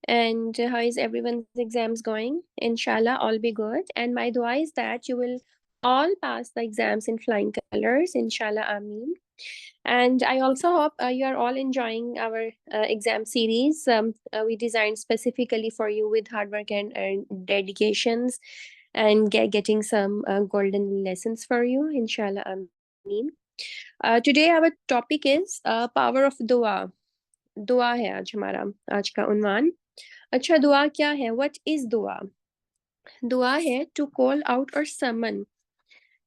and how is everyone's exams going? Inshallah, all be good. And my dua is that you will all pass the exams in flying colors. Inshallah, Ameen. And I also hope you are all enjoying our exam series. We designed specifically for you with hard work and dedications, and getting some golden lessons for you. Inshallah, Ameen. Today our topic is power of dua. दुआ है आज हमारा आज का उन्वान। अच्छा, दुआ क्या है? व्हाट इज दुआ? दुआ है टू कॉल आउट और समन,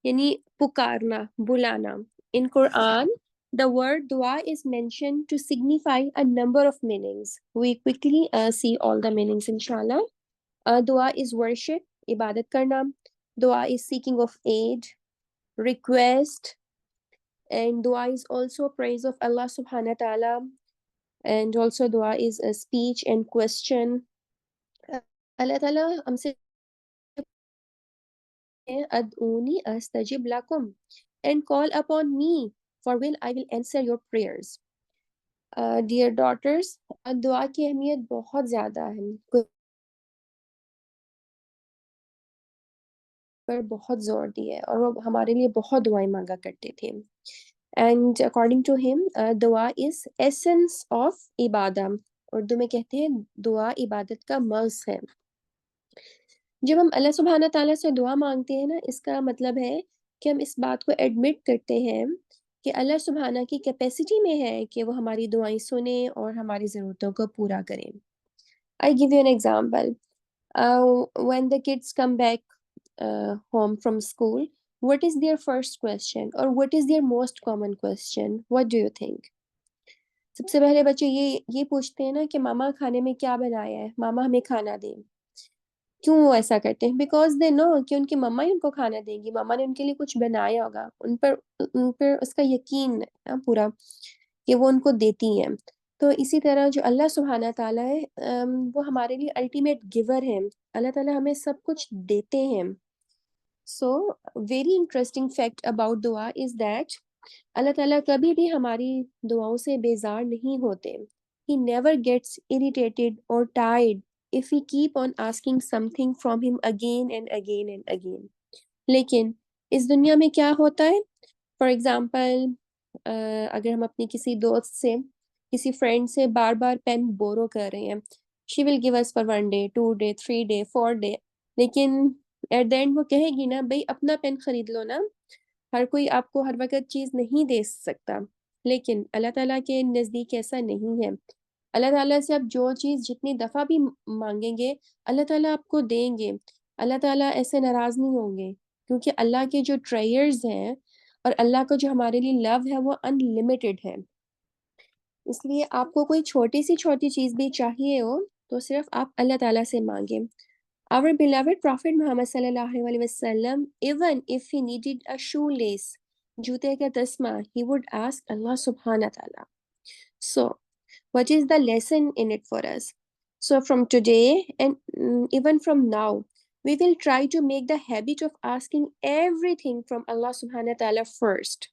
यानी पुकारना, बुलाना। इन Quran the word dua is mentioned to signify a number of meanings. We quickly see all the meanings, inshallah. Dua is worship, ibadat karna. Dua is seeking of aid, request, and dua is also praise of Allah subhanahu wa ta'ala. And also dua is a speech and question. Allah Ta'ala हमसे ad'uni astajib lakum, and call upon me, for I will answer your prayers. Dear daughters, दुआ की अहमियत बहुत ज़्यादा है, पर बहुत जोर दिया है और वो हमारे लिए बहुत दुआएं मांगा करते थे। एंड अकॉर्डिंग टू हिम दुआ इज एसेंस ऑफ इबादा। उर्दू में कहते हैं दुआ इबादत का मर्ज है। जब हम अल्लाह सुब्हाना ताला से दुआ मांगते हैं ना, इसका मतलब है कि हम इस बात को एडमिट करते हैं कि अल्लाह सुब्हाना की कैपेसिटी में है कि वो हमारी दुआएं सुने और हमारी ज़रूरतों को पूरा करें। I give you an example. When the kids come back home from school, what is their first question or what is their most common question? What do you think? सबसे पहले बच्चे ये पूछते हैं ना कि मामा खाने में क्या बनाया है, मामा हमें खाना दें। क्यों वो ऐसा करते हैं? बिकॉज दे नो कि उनकी मम्मा ही उनको खाना देंगी, मामा ने उनके लिए कुछ बनाया होगा, उन पर उसका यकीन है पूरा कि वो उनको देती हैं। तो इसी तरह जो अल्लाह सुब्हाना ताला है, वो हमारे लिए अल्टीमेट गिवर है। अल्लाह ताला हमें सब कुछ देते हैं। So very interesting fact about दुआ इज दैट अल्लाह ताला कभी भी हमारी दुआओं से बेजार नहीं होते। ही नेवर गेट्स इरिटेटेड और tired if we keep on asking something from him again and again and again. लेकिन इस दुनिया में क्या होता है? फॉर एग्जाम्पल, अगर हम अपनी किसी दोस्त से, किसी फ्रेंड से बार बार पेन बोरो कर रहे हैं, she will give us for 1 day, 2 day, 3 day, 4 day, लेकिन एट द एंड वो कहेगी ना, भाई अपना पेन खरीद लो ना, हर कोई आपको हर वक्त चीज नहीं दे सकता। लेकिन अल्लाह ताला के नजदीक ऐसा नहीं है। अल्लाह ताला से आप जो चीज जितनी दफा भी मांगेंगे, अल्लाह ताला आपको देंगे। अल्लाह ताला ऐसे नाराज नहीं होंगे, क्योंकि अल्लाह के जो ट्रेयर्स हैं और अल्लाह का जो हमारे लिए लव है वो अनलिमिटेड है। इसलिए आपको कोई छोटी चीज भी चाहिए हो तो सिर्फ आप अल्लाह ताला से मांगे। Our beloved Prophet Muhammad sallallahu alaihi wasallam, even if he needed a shoelace, जूते का तस्मा, he would ask Allah subhanahu wa ta'ala. So, what is the lesson in it for us? So, from today and even from now, we will try to make the habit of asking everything from Allah subhanahu wa ta'ala first.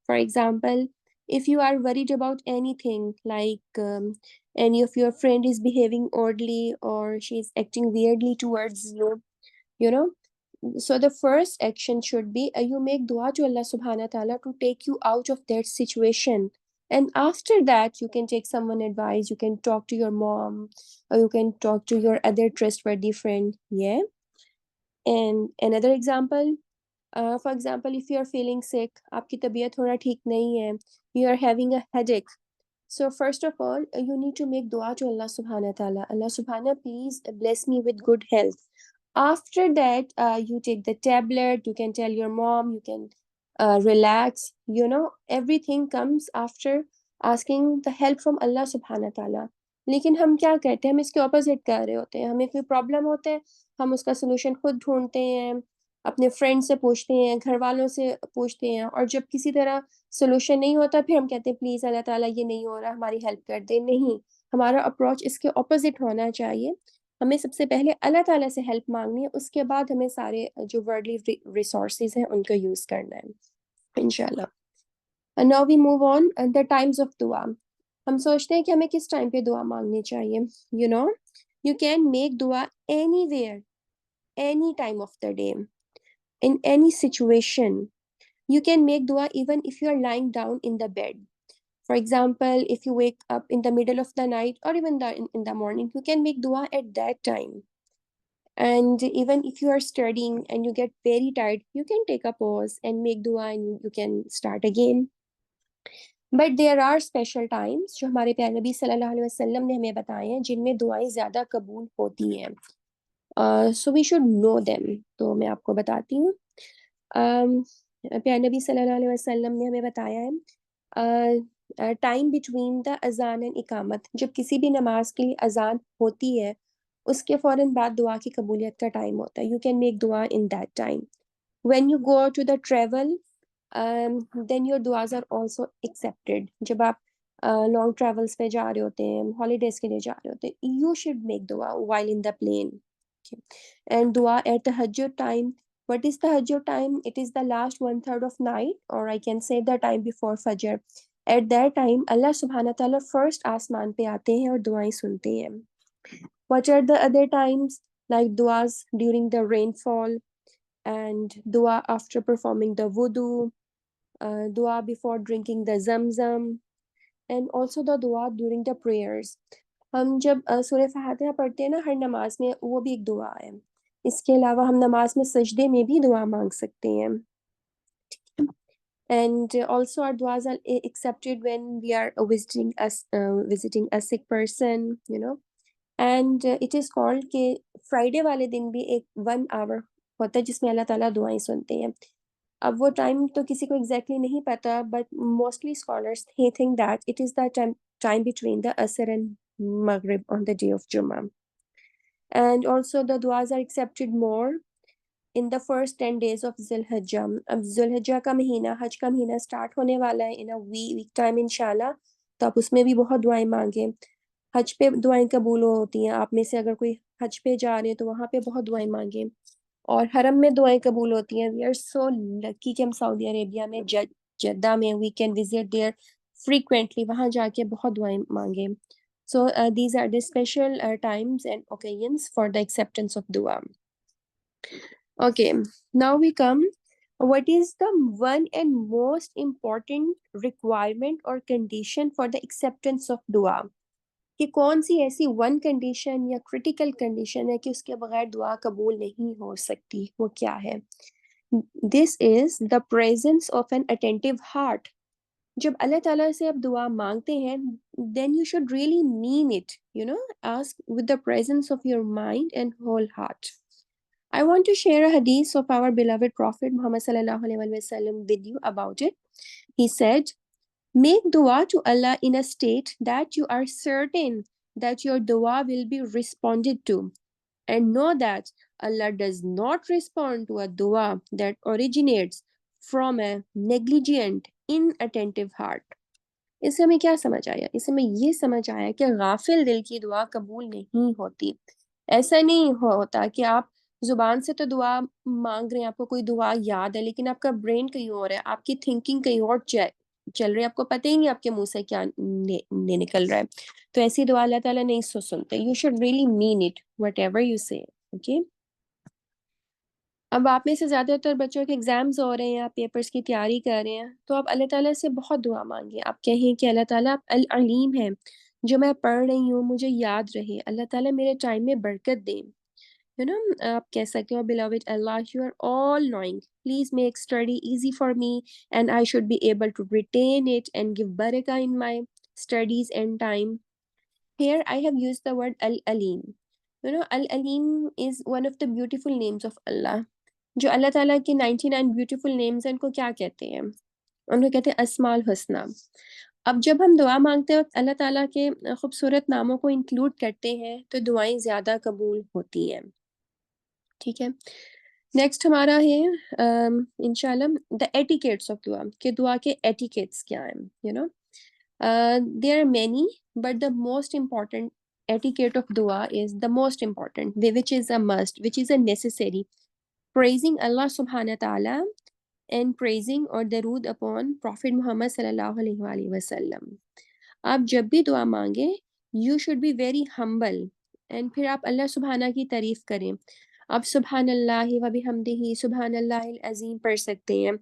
For example, if you are worried about anything, like any of your friend is behaving oddly or she's acting weirdly towards you, you know, so the first action should be you make dua to Allah subhanahu wa ta'ala to take you out of that situation. And after that, you can take someone advice, you can talk to your mom, or you can talk to your other trustworthy friend. Yeah. And another example, for example, if you are feeling sick, आपकी तबीयत थोड़ा ठीक नहीं है, you are having a headache. So first of all, you need to make dua to Allah subhanahu wa ta'ala. Allah subhanahu, please bless me with good health. After that, you take the tablet, you can tell your mom, you can relax. You know, everything comes after asking the help from Allah subhanahu wa ta'ala. लेकिन हम क्या करते हैं? हम इसके opposite कर रहे होते हैं। हमें कोई प्रॉब्लम होता है, हम उसका सोल्यूशन खुद ढूंढते हैं, अपने फ्रेंड से पूछते हैं, घर वालों से पूछते हैं, और जब किसी तरह सोल्यूशन नहीं होता फिर हम कहते हैं प्लीज़ अल्लाह ताला ये नहीं हो रहा, हमारी हेल्प कर दे। नहीं, हमारा अप्रोच इसके ऑपोजिट होना चाहिए। हमें सबसे पहले अल्लाह ताला से हेल्प मांगनी है, उसके बाद हमें सारे जो वर्ल्डली रिसोर्सेज हैं उनको यूज़ करना है, इंशाल्लाह। And now we move on the times of dua. हम सोचते हैं कि हमें किस टाइम पे दुआ मांगनी चाहिए. You know, you can make दुआ anywhere, any time of the day, in any situation. You can make dua even if you are lying down in the bed. For example, if you wake up in the middle of the night or even in the morning, you can make dua at that time. And even if you are studying and you get very tired, you can take a pause and make dua and you can start again. But there are special times जो हमारे प्यारे नबी सल्लल्लाहु अलैहि वसल्लम ने हमें बताए हैं जिनमें दुआएं ज़्यादा कबूल होती हैं. So we should know them. तो मैं आपको बताती हूँ. प्यारे नबी सल्लल्लाहु अलैहि वसल्लम ने हमें बताया है टाइम बिटवीन द अजान एंड इकामत. जब किसी भी नमाज के लिए अजान होती है उसके फ़ौरन बाद दुआ की कबूलियत का टाइम होता है. यू कैन मेक दुआ in that time. When you go to the travel, then your दुआज आर ऑल्सो एक्सेप्टेड. जब आप लॉन्ग ट्रेवल्स पे जा रहे होते हैं, हॉलीडेज के लिए जा रहे होते हैं, you should make dua while in the plane. And dua at tahajjud time. What is tahajjud time? It is the last one third of night, or I can say the time before fajr. At that time, Allah subhanahu wa ta'ala first आसमान पे आते हैं और दुआएं सुनते हैं. What are the other times? Like duas during the rainfall, and dua after performing the wudu, dua before drinking the zamzam, and also the dua during the prayers. हम जब सूरह फातिहा पढ़ते हैं ना हर नमाज में, वो भी एक दुआ है. इसके अलावा हम नमाज में सजदे में भी दुआ मांग सकते हैं. And also our duas are accepted when we are visiting a sick person, you know. And it is called कि फ्राइडे वाले दिन भी एक 1 hour होता है जिसमें अल्लाह ताला दुआएं सुनते हैं. अब वो टाइम तो किसी को एग्जैक्टली नहीं पता, but mostly scholars they think that it is the time between the asr and maghrib on the day of Jummah. And also the duas are accepted more in the first 10 days of Zulhijjah. अब जुल्हिज्जा का महीना, हज का महीना start होने वाला है इन a week time इंशाल्लाह. तो आप उसमें भी बहुत दुआएं मांगे. हज पे दुआएं कबूल होती हैं. आप में से अगर कोई हज पे जा रहे हैं तो वहाँ पे बहुत दुआएं मांगे. और हरम में दुआएं कबूल होती हैं. वी आर सो लकी कि हम सऊदी अरेबिया में जद्दा में we can visit there frequently. वहाँ जाके बहुत दुआएं मांगे. So these are the special times and occasions for the acceptance of dua. Okay, now we come. What is the one and most important requirement or condition for the acceptance of dua? कि कौन सी ऐसी one condition या critical condition है कि उसके बगैर दुआ कबूल नहीं हो सकती, वो क्या है? This is the presence of an attentive heart. जब अल्लाह ताला से आप दुआ मांगते हैं, then you should really mean it, you know, ask with the presence of your mind and whole heart. I want to share a hadith of our beloved Prophet Muhammad sallallahu alaihi wasallam with you about it. He said, make dua to Allah in a state that you are certain that your dua will be responded to, and know that Allah does not respond to a dua that originates from a negligent, inattentive heart. इससे हमें क्या समझ आया? इससे हमें ये समझ आया कि गाफिल दिल की दुआ कबूल नहीं होती. ऐसा नहीं होता कि आप जुबान से तो दुआ मांग रहे हैं, आपको कोई दुआ याद है, लेकिन आपका ब्रेन कहीं और है, आपकी थिंकिंग कहीं और चल रही है, आपको पता ही नहीं आपके मुंह से क्या निकल रहा है. तो ऐसी दुआ अल्लाह ताला नहीं सुनते. You should really mean it what ever you से. ओके. अब आप में से ज़्यादातर बच्चों के एग्ज़ाम्स हो रहे हैं, आप पेपर्स की तैयारी कर रहे हैं, तो आप अल्लाह ताला से बहुत दुआ मांगिए. आप कहें कि अल्लाह ताला आप अल अलीम हैं, जो मैं पढ़ रही हूँ मुझे याद रहे. अल्लाह ताला मेरे टाइम में बरकत दें. यू नो, आप कह सकते हो, beloved Allah, you are all knowing. Please make study easy for me, and I should be able to retain it and give barakah in my studies and time. Here I have used the word Al-Alim. You know, Al-Alim is one of the beautiful names of Allah. जो अल्लाह ताला के 99 beautiful names हैं, उनको क्या कहते हैं? उनको कहते हैं अस्माउल हुस्ना. अब जब हम दुआ मांगते वक्त अल्लाह ताला के खूबसूरत नामों को इंक्लूड करते हैं तो दुआएं ज़्यादा कबूल होती हैं. ठीक है. नेक्स्ट हमारा है इंशाल्लाह द एटिकेट्स ऑफ दुआ. कि दुआ के एटिकेट्स क्या हैं? You know, there are many, but the most important etiquette of dua is the most important, which is a must, which is a necessary. Praising Allah subhanahu wa ta'ala and praising or darood upon Prophet Muhammad sallallahu alaihi wasallam. आप जब भी दुआ मांगे you should be very humble, and फिर आप अल्लाह सुबहाना की तारीफ करें। आप सुबहान अल्लाह व बिहम्दिही सुबहान अल्लाहिल अज़ीम पढ़ सकते हैं।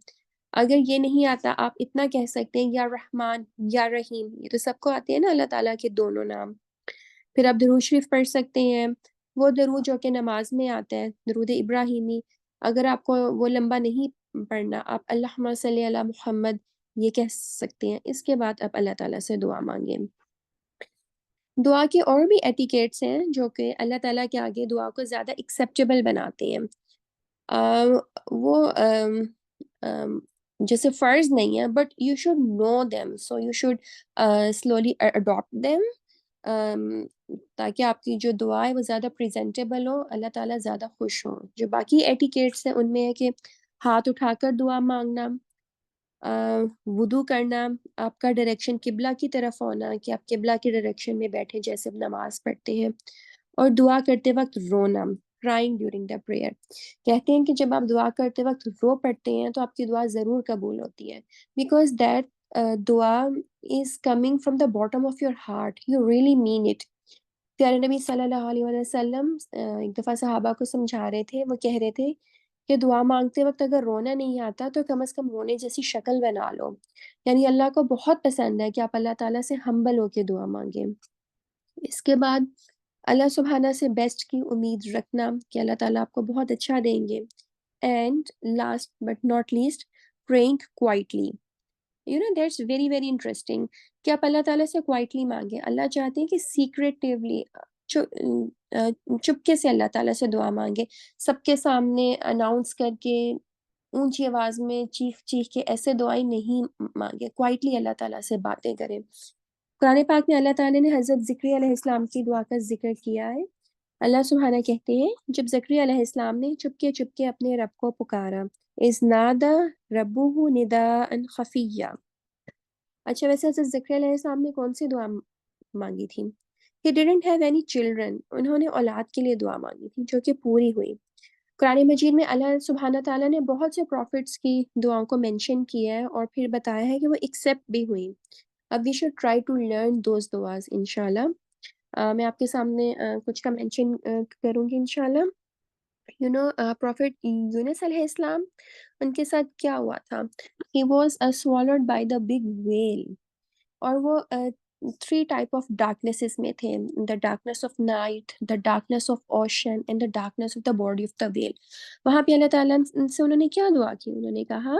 अगर ये नहीं आता आप इतना कह सकते हैं या रहमान या रहीम, ये तो सबको आते हैं ना अल्लाह ताला के दोनों नाम। फिर आप दरूद शरीफ पढ़ सकते हैं, वो दरूद जो कि नमाज में आता है, दरूद इब्राहिमी। अगर आपको वो लंबा नहीं पढ़ना, आप अल्लाहुम्मा सल्ली अला मुहम्मद ये कह सकते हैं। इसके बाद आप अल्लाह ताला से दुआ मांगें। दुआ के और भी एटिकेट्स हैं जो कि अल्लाह ताला के आगे दुआ को ज़्यादा एक्सेप्टेबल बनाते हैं। वो अम, जैसे फ़र्ज़ नहीं है, but you should know them, so you should slowly adopt them, ताकि आपकी जो दुआ है वो ज़्यादा प्रेजेंटेबल हो, अल्लाह ताला ज़्यादा खुश हो। जो बाकी एटिकेट्स हैं उनमें है कि हाथ उठाकर दुआ मांगना, वुदू करना, आपका डायरेक्शन किबला की तरफ होना कि आप किबला की डायरेक्शन में बैठे जैसे नमाज पढ़ते हैं, और दुआ करते वक्त रोना, क्राइंग ड्यूरिंग द प्रेयर। कहते हैं कि जब आप दुआ करते वक्त रो पड़ते हैं तो आपकी दुआ ज़रूर कबूल होती है, बिकॉज दैट दुआ is coming from the bottom of your heart, you really mean it. प्यारे नबी सल्लल्लाहु अलैहि वसल्लम एक दफ़ा सहाबा को समझा रहे थे, वो कह रहे थे कि दुआ मांगते वक्त अगर रोना नहीं आता तो कम से कम रोने जैसी शक्ल बना लो। यानी अल्लाह को बहुत पसंद है कि आप अल्लाह ताला से हम्बल होके दुआ मांगें। इसके बाद अल्लाह सुबहाना से बेस्ट की उम्मीद रखना कि अल्लाह ताला आपको बहुत अच्छा देंगे। And last but not least, praying quietly. You know that's very very interesting कि आप अल्लाह ताला से क्वाइटली मांगे। अल्लाह चाहते हैं कि सीक्रेटिवली चुपके से अल्लाह ताला से दुआ मांगे, सबके सामने अनाउंस करके ऊंची आवाज में चीख चीख के ऐसे दुआएं नहीं मांगे, क्वाइटली अल्लाह ताला से बातें करें। कुरान पाक में अल्लाह ताला ने हज़रत ज़िक्रिया अलैहिस्सलाम की दुआ का ज़िक्र किया है। अल्लाह सुब्हाना कहते हैं, जब ज़करिया अलैहिस्सलाम ने चुपके-चुपके अपने रब को पुकारा, इज़ नादा रब्बुहु निदाअन खफ़िय्या। अच्छा, वैसे हज़रत ज़करिया अलैहिस्सलाम ने कौन-सी दुआ माँगी थी? ही डिडन्ट हैव एनी चिल्ड्रन, उन्होंने औलाद के लिए दुआ माँगी थी, जो कि पूरी हुई। कुरान मजीद में अल्लाह सुब्हाना ताला ने बहुत से प्रॉफ़िट्स की दुआओं को मेंशन किया है और फिर बताया है कि वो एक्सेप्ट भी हुई। अब we should try to learn those दुआज़ इंशाअल्लाह। मैं आपके सामने कुछ का मेंशन करूँगी इंशाअल्लाह। प्रॉफिट यूनुस अलैहिस्सलाम, उनके साथ क्या हुआ था? He was swallowed by the big whale, और वो 3 टाइप ऑफ डार्कनेसेस में थे, the darkness of night, the darkness of ocean and the darkness of the body of the whale. वहाँ पे अल्लाह ताला से उन्होंने क्या दुआ की? उन्होंने कहा,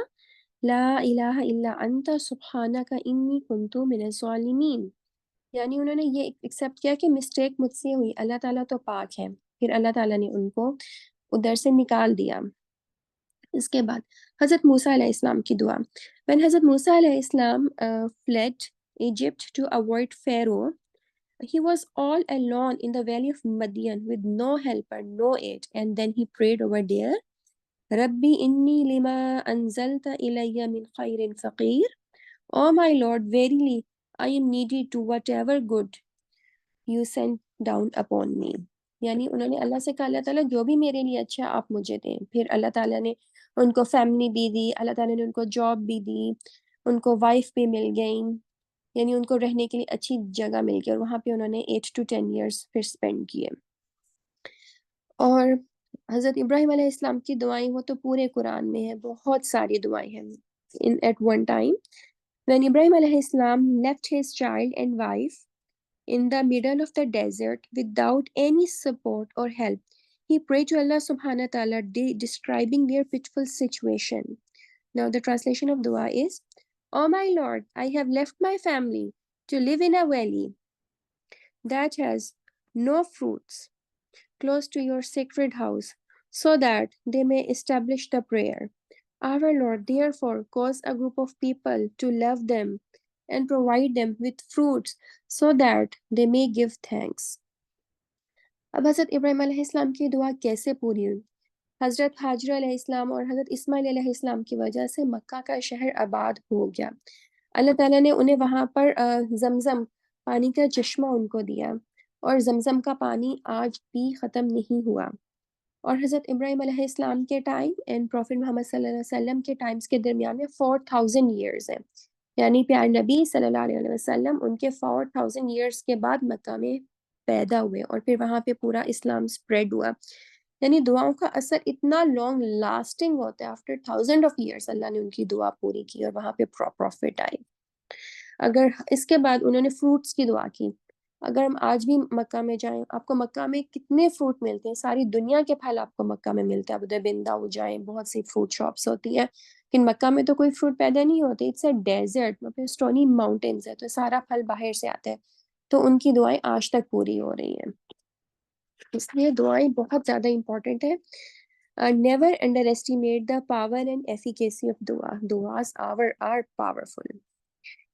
ला इलाहा इल्ला अंता सुब्हानका इन्नी कुन्तु मिनज़ ज़ालिमीन। यानी उन्होंने ये एक्सेप्ट किया कि मिस्टेक मुझसे हुई, अल्लाह ताला तो पाक है। फिर अल्लाह ताला ने उनको उधर से निकाल दिया। इसके बाद हज़रत मूसा अलैहिस्सलाम की दुआ। व्हेन हज़रत मूसा अलैहिस्सलाम fled Egypt to avoid Pharaoh, he was all alone in the valley of Madian with no helper, no aid, and then he prayed over there, Rabbi inni lima anzalta ilayya min khairin faqir. Oh my Lord, verily I am needy to whatever good you sent down upon me. यानी उन्होंने अल्लाह से कहा, अल्लाह ताला जो भी मेरे लिए अच्छा आप मुझे दें। फिर अल्लाह ताला ने उनको फैमिली भी दी, अल्लाह ताला ने उनको जॉब भी दी, उनको वाइफ भी मिल गई, यानी उनको रहने के लिए अच्छी जगह मिल गई, और वहाँ पे उन्होंने 8 to 10 इयर्स फिर स्पेंड किए। और हज़रत इब्राहीम अलैहिस्सलाम की दुआएं वो तो पूरे कुरान में है, बहुत सारी दुआएं हैं। In at one time when Ibrahim अलैहिस्सलाम left his child and wife in the middle of the desert without any support or help. He prayed to Allah subhanahu wa ta'ala, describing their pitiful situation. Now, the translation of dua is, Oh my Lord, I have left my family to live in a valley that has no fruits close to your sacred house, so that they may establish the prayer. Our Lord, therefore, cause a group of people to love them and provide them with fruits so that they may give thanks. अब हज़रत इब्राहीम अलैहिस्सलाम की दुआ कैसे पूरी हुई? हज़रत हाजरा अलैहिस्सलाम और हज़रत इस्माइल अलैहिस्सलाम की वजह से मक्का का शहर आबाद हो गया। अल्लाह ताला ने उन्हें वहाँ पर ज़मज़म पानी का चश्मा उनको दिया, और ज़मज़म का पानी आज भी ख़त्म नहीं हुआ। और हज़रत इब्राहीम अलैहिस्सलाम के टाइम एंड प्रॉफिट मोहम्मद सल्लल्लाहु अलैहि वसल्लम के टाइम्स के दरमियान में 4000 ईयर्स है। यानी प्यार नबी सल्लल्लाहु अलैहि वसल्लम उनके 4000 ईयर्स के बाद मक्का में पैदा हुए और फिर वहां पे पूरा इस्लाम स्प्रेड हुआ। यानी दुआओं का असर इतना लॉन्ग लास्टिंग होता है, आफ्टर थाउजेंड ऑफ ईयर्स अल्लाह ने उनकी दुआ पूरी की और वहां पे प्रॉफिट आए। अगर इसके बाद उन्होंने फ्रूट्स की दुआ की, अगर हम आज भी मक्का में जाएं, आपको मक्का में कितने फ्रूट मिलते हैं, सारी दुनिया के फल आपको मक्का में मिलते हैं। आप उधर बिंदा हो जाए, बहुत सी फ्रूट शॉप्स होती हैं, लेकिन मक्का में तो कोई फ्रूट पैदा नहीं होते, इट्स अ डेजर्ट, वहाँ पे स्टोनी माउंटेन्स है, तो सारा फल बाहर से आता है। तो उनकी दुआएं आज तक पूरी हो रही हैं, इसलिए दुआएं बहुत ज्यादा इंपॉर्टेंट है। Never under estimate the power and efficacy of दुआस आर पावरफुल।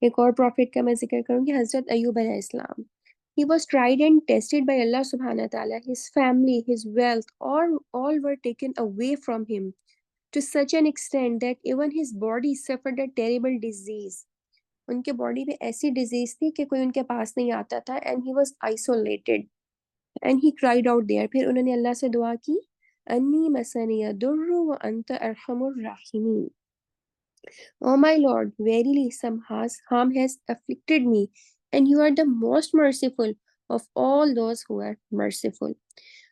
एक और प्रॉफिट का मैं जिक्र करूंगी, हजरत अय्यूब अलैहिस्सलाम। He was tried and tested by Allah subhanahu wa ta'ala. His family, his wealth, all were taken away from him to such an extent that even his body suffered a terrible disease. उनके body में ऐसी disease थी कि कोई उनके पास नहीं आता था, and he was isolated and he cried out there. फिर उन्होंने अल्लाह से दुआ की, अन्नी मसनी दुर्रु व अंत अरहमुर राहिमीन। O my Lord, verily some harm has afflicted me, and you are the most merciful of all those who are merciful.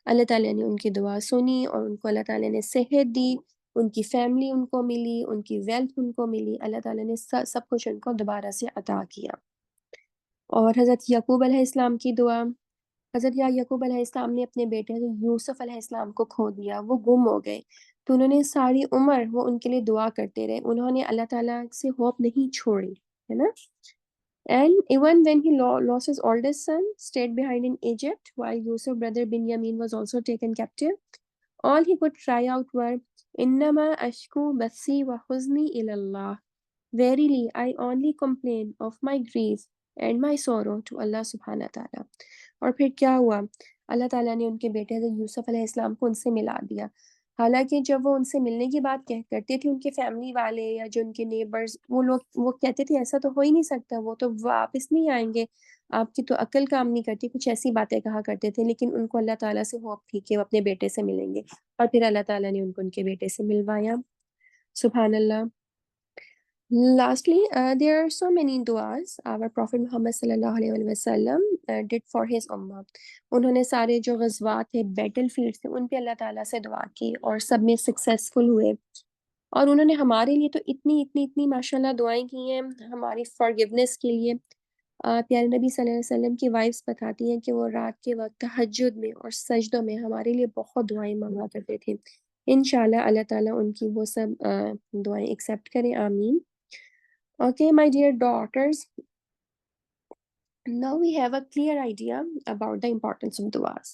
अल्लाह ताला ने उनकी दुआ सुनी और उनको अल्लाह ताला ने सेहत दी, उनकी फैमिली उनको मिली, उनकी वेल्थ उनको मिली, अल्लाह ताला ने सब कुछ उनको दोबारा से अता किया। और हज़रत यकूब अलैहिस्सलाम की दुआ, हज़रत याकूब अलैहिस्सलाम ने अपने बेटे हज़रत यूसुफ अलैहिस्सलाम को खो दिया, वो गुम हो गए, तो उन्होंने सारी उम्र वो उनके लिए दुआ करते रहे, उन्होंने अल्लाह ताला से होप नहीं छोड़ी, है ना। And even when he lost his oldest son, stayed behind in Egypt, while Yusuf brother Binyamin was also taken captive, all he could cry out were, "Innama ashku bathi wa huzni ilallah." Verily, I only complain of my grief and my sorrow to Allah subhanahu wa ta'ala. और फिर क्या हुआ, अल्लाह ताला ने उनके बेटे हज़रत यूसुफ अलैहिस्सलाम को उनसे मिला दिया। हालांकि जब वो उनसे मिलने की बात करते थे, उनके फैमिली वाले या जो उनके नेबर्स, वो लोग वो कहते थे ऐसा तो हो ही नहीं सकता, वो तो वापस नहीं आएंगे, आपकी तो अक्ल काम नहीं करती, कुछ ऐसी बातें कहा करते थे। लेकिन उनको अल्लाह ताला से होप थी कि वो अपने बेटे से मिलेंगे, और फिर अल्लाह ताला ने उनको उनके बेटे से मिलवाया। सुभान अल्लाह। Lastly, there are so many du'as our Prophet Muhammad sallallahu alaihi wasallam did for his ummah. उन्होंने सारे जो गज़वात थे, बैटल फील्ड थे, उन पे अल्लाह ताला से दुआ की और सब में सक्सेसफुल हुए। और उन्होंने हमारे लिए तो इतनी इतनी इतनी माशाल्लाह दुआएं की हैं हमारी फॉरगिवनेस के लिए। प्यारे नबी सल्लल्लाहु अलैहि वसल्लम की वाइफ्स बताती हैं कि वो रात के वक्त तहज्जुद में और सजदों में हमारे लिए बहुत दुआएं मांगा करते थे। इंशाल्लाह अल्लाह ताला उनकी वो सब दुआएं एक्सेप्ट करें, आमीन। Okay, my dear daughters, now we have a clear idea about the importance of du'as.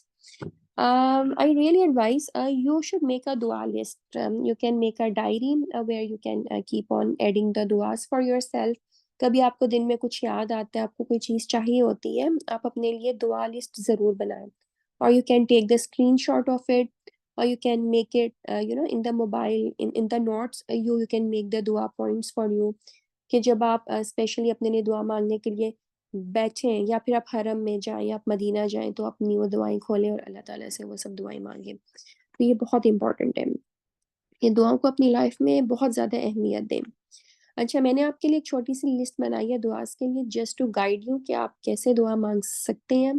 I really advise you should make a dua list. You can make a diary where you can keep on adding the duas for yourself. कभी आपको दिन में कुछ याद आता है, आपको कोई चीज़ चाहिए होती है, आप अपने लिए दुआ लिस्ट ज़रूर बनाएं। और you can take the screenshot of it, or you can make it, in the mobile, in the notes, you can make the dua points for you, कि जब आप स्पेशली अपने लिए दुआ मांगने के लिए बैठें, या फिर आप हरम में जाएं या आप मदीना जाएं, तो अपनी वो दुआएं खोलें और अल्लाह ताला से वो सब दुआएं मांगें। तो ये बहुत इंपॉर्टेंट है, ये दुआओं को अपनी लाइफ में बहुत ज़्यादा अहमियत दें। अच्छा, मैंने आपके लिए एक छोटी सी लिस्ट बनाई है दुआस के लिए, जस्ट टू गाइड यू कि आप कैसे दुआ मांग सकते हैं।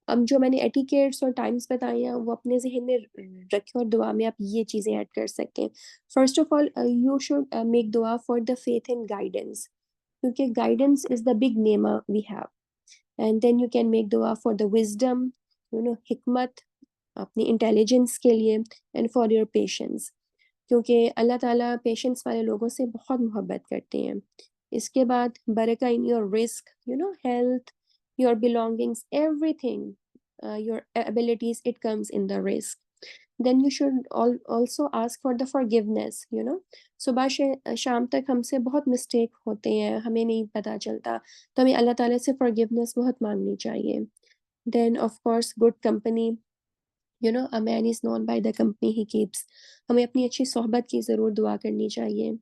अब जो मैंने एटिकेट्स और टाइम्स बताए हैं वो अपने जहन में रखें, और दुआ में आप ये चीज़ें ऐड कर सकते हैं। First of all, you should make दुआ for the faith and guidance, क्योंकि गाइडेंस इज द बिग नेमा we have. And then you can make दुआ फॉर द विजडम, हिकमत, अपनी इंटेलिजेंस के लिए, एंड फॉर योर पेशेंस, क्योंकि अल्लाह ताला पेशेंस वाले लोगों से बहुत मोहब्बत करते हैं। इसके बाद बरका इन योर रिस्क, health, your belongings, everything, your abilities, it comes in the रिस्क। Then you should also ask for the forgiveness. सुबह से शाम तक हमसे बहुत मिस्टेक होते हैं, हमें नहीं पता चलता, तो हमें अल्लाह ताला से फॉरगिवनेस बहुत मांगनी चाहिए। Then of course good company, a man is known by the company he keeps, हमें अपनी अच्छी सोहबत की ज़रूर दुआ करनी चाहिए।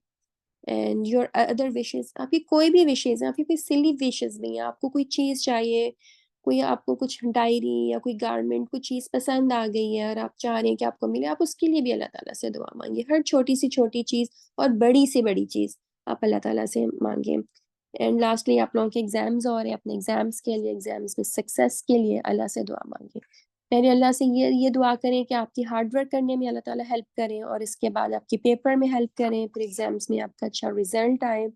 एंड योर अदर विशेस, आपकी कोई भी विशेस है, आपकी कोई सिली विशेस नहीं है, आपको कोई चीज़ चाहिए, कोई आपको कुछ डायरी या कोई गारमेंट, कोई चीज़ पसंद आ गई है और आप चाह रहे हैं कि आपको मिले, आप उसके लिए भी अल्लाह ताला से दुआ मांगिए। हर छोटी सी छोटी चीज़ और बड़ी से बड़ी चीज़ आप अल्लाह ताला से मांगें। एंड लास्टली आप लोगों के एग्जाम्स और हैं, अपने एग्जाम्स के लिए, एग्जाम्स में सक्सेस के लिए अल्लाह से दुआ मांगे। पहले अल्लाह से ये दुआ करें कि आपकी हार्ड वर्क करने में अल्लाह ताला हेल्प करें, और इसके बाद आपके पेपर में हेल्प करें, फिर एग्जाम्स में आपका अच्छा रिजल्ट आए,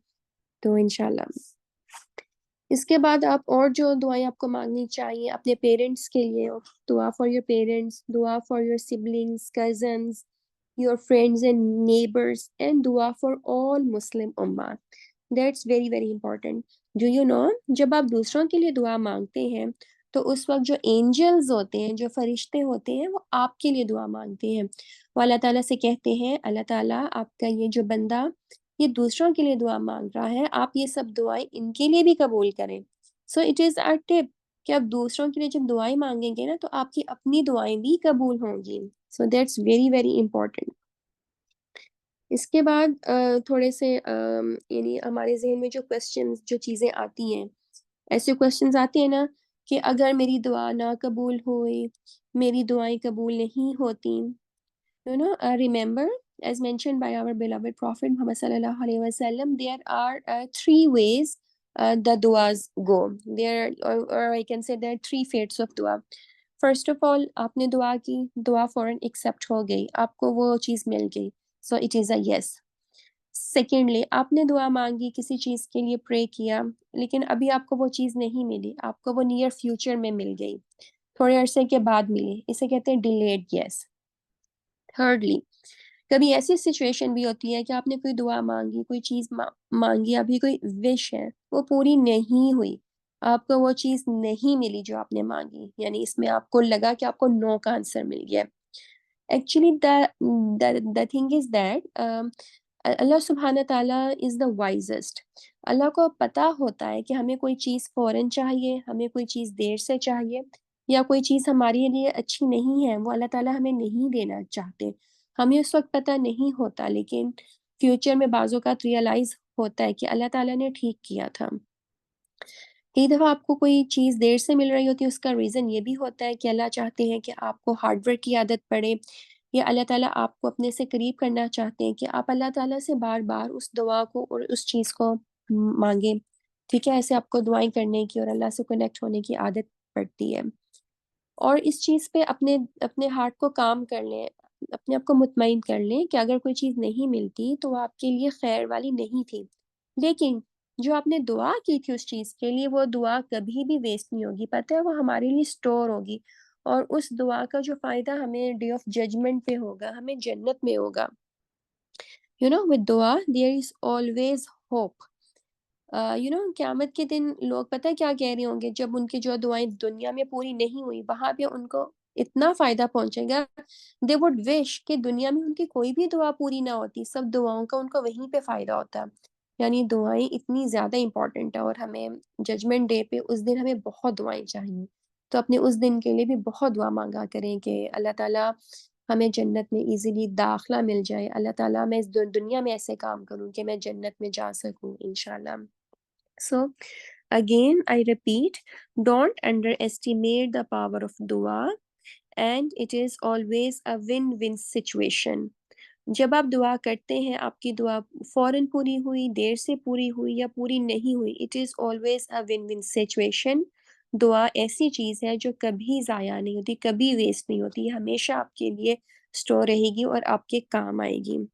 तो इंशाल्लाह। इसके बाद आप और जो दुआएं आपको मांगनी चाहिए अपने पेरेंट्स के लिए, दुआ फॉर योर पेरेंट्स, दुआ for your siblings, cousins, your friends and neighbors, and dua for all Muslim ummah. That's very very important. Do you know, जब आप दूसरों के लिए दुआ मांगते हैं तो उस वक्त जो एंजल्स होते हैं, जो फरिश्ते होते हैं, वो आपके लिए दुआ मांगते हैं। वो अल्लाह ताला से कहते हैं, अल्लाह ताला आपका ये जो बंदा ये दूसरों के लिए दुआ मांग रहा है, आप ये सब दुआएं इनके लिए भी कबूल करें। So it is a tip कि आप दूसरों के लिए जब दुआएं मांगेंगे ना, तो आपकी अपनी दुआएं भी कबूल होंगी। So that's very very important. इसके बाद थोड़े से यानी हमारे ज़हन में जो क्वेश्चंस, जो चीज़ें आती हैं, ऐसे क्वेश्चंस आते हैं ना कि अगर मेरी दुआ ना कबूल हुई, मेरी दुआएं कबूल नहीं होती, remember, as mentioned by our beloved Prophet Muhammad sallallahu alaihi wasallam, there are three ways the duas go. Or I can say there are three fates of dua. First of all, आपने दुआ की, दुआ फौरन accept हो गई, आपको वो चीज़ मिल गई, so it is a yes. Secondly, आपने दुआ मांगी, किसी चीज़ के लिए प्रे किया, लेकिन अभी आपको वो चीज़ नहीं मिली, आपको वो नियर फ्यूचर में मिल गई, थोड़े अरसे के बाद मिली, इसे कहते हैं डिलेड यस। थर्डली, कभी ऐसी सिचुएशन भी होती है कि आपने कोई दुआ मांगी, कोई चीज़ मांगी, अभी कोई विश है, वो पूरी नहीं हुई, आपको वो चीज़ नहीं मिली जो आपने मांगी, यानी इसमें आपको लगा कि आपको नो का आंसर मिल गया। Actually the thing is that Allah सुब्हान ताला इज़ द वाइजेस्ट। अल्लाह को पता होता है कि हमें कोई चीज़ फ़ौरन चाहिए, हमें कोई चीज़ देर से चाहिए, या कोई चीज़ हमारे लिए अच्छी नहीं है, वो अल्लाह ताला हमें नहीं देना चाहते। हमें उस वक़्त पता नहीं होता, लेकिन फ्यूचर में बाज़ औक़ात रियलाइज़ होता है कि अल्लाह ताला ने ठीक किया था। कई दफ़ा आपको कोई चीज़ देर से मिल रही होती है, उसका रीज़न ये भी होता है कि अल्लाह चाहते हैं कि आपको हार्ड वर्क की आदत पड़े, या अल्लाह ताला आपको अपने से करीब करना चाहते हैं कि आप अल्लाह ताला से बार-बार उस दुआ को और उस चीज़ को माँगें। ठीक है? ऐसे आपको दुआएँ करने की और अल्लाह से कनेक्ट होने की आदत पड़ती है। और इस चीज़ पे अपने अपने हार्ट को काम कर लें, अपने आप को मुतमईन कर लें कि अगर कोई चीज़ नहीं मिलती, तो वो आपके लिए खैर वाली नहीं थी। लेकिन जो आपने दुआ की थी उस चीज़ के लिए, वो दुआ कभी भी वेस्ट नहीं होगी, पता है? वो हमारे लिए स्टोर होगी, और उस दुआ का जो फ़ायदा हमें डे ऑफ जजमेंट पे होगा, हमें जन्नत में होगा। विद दुआ देयर इज़ ऑलवेज़ होप। क़यामत के दिन लोग पता है क्या कह रहे होंगे, जब उनकी जो दुआएँ दुनिया में पूरी नहीं हुई, वहाँ पे उनको इतना फ़ायदा पहुँचेगा, दे वुड विश कि दुनिया में उनकी कोई भी दुआ पूरी ना होती, सब दुआओं का उनको वहीं पे फ़ायदा होता। यानी दुआएँ इतनी ज़्यादा इम्पोर्टेंट है, और हमें जजमेंट डे पे उस दिन हमें बहुत दुआएँ चाहिए। तो अपने उस दिन के लिए भी बहुत दुआ माँगा करें कि अल्लाह ताला हमें जन्नत में ईज़िली दाखिला मिल जाए। अल्लाह ताला मैं इस दुनिया में ऐसे काम करूँ कि मैं जन्नत में जा सकूँ इंशाल्लाह। So, again, I repeat, don't underestimate the power of dua, and it is always a win-win situation. जब आप दुआ करते हैं, आपकी दुआ फ़ौरन पूरी हुई, देर से पूरी हुई या पूरी नहीं हुई, it is always a win win situation. दुआ ऐसी चीज़ है जो कभी ज़ाया नहीं होती, कभी वेस्ट नहीं होती, हमेशा आपके लिए स्टोर रहेगी और आपके काम आएगी।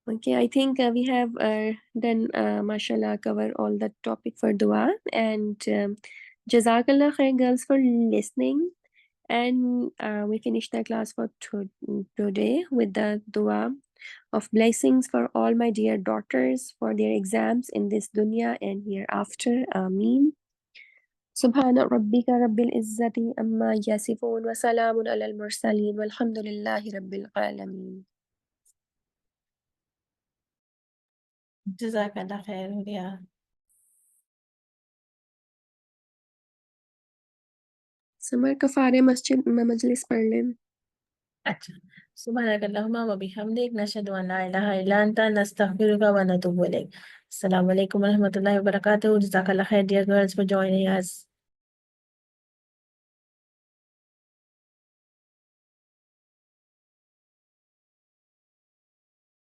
Okay, I think we have done, mashallah, cover all the topic for dua, and jazakallah khair, girls, for listening. And we finished the class for today with the dua of blessings for all my dear daughters for their exams in this dunya and hereafter. Ameen. Subhana rabbika rabbil izzati amma yasifun wa salamun alal mursaleen walhamdulillahi rabbil alameen. जज़ाकल्लाह खैर हो गया। Summer कफ़ारे मस्जिद में मजलिस पढ़ लें। अच्छा, सुब्हानकल्लाहुम्मा व बिहम्दिक नशहदु अन ला इलाहा इल्ला अंता नस्तगफिरुका व नतूबु इलैक। अस्सलामु अलैकुम व रहमतुल्लाहि व बरकातुहू। जज़ाकल्लाह खैर dear girls for joining us.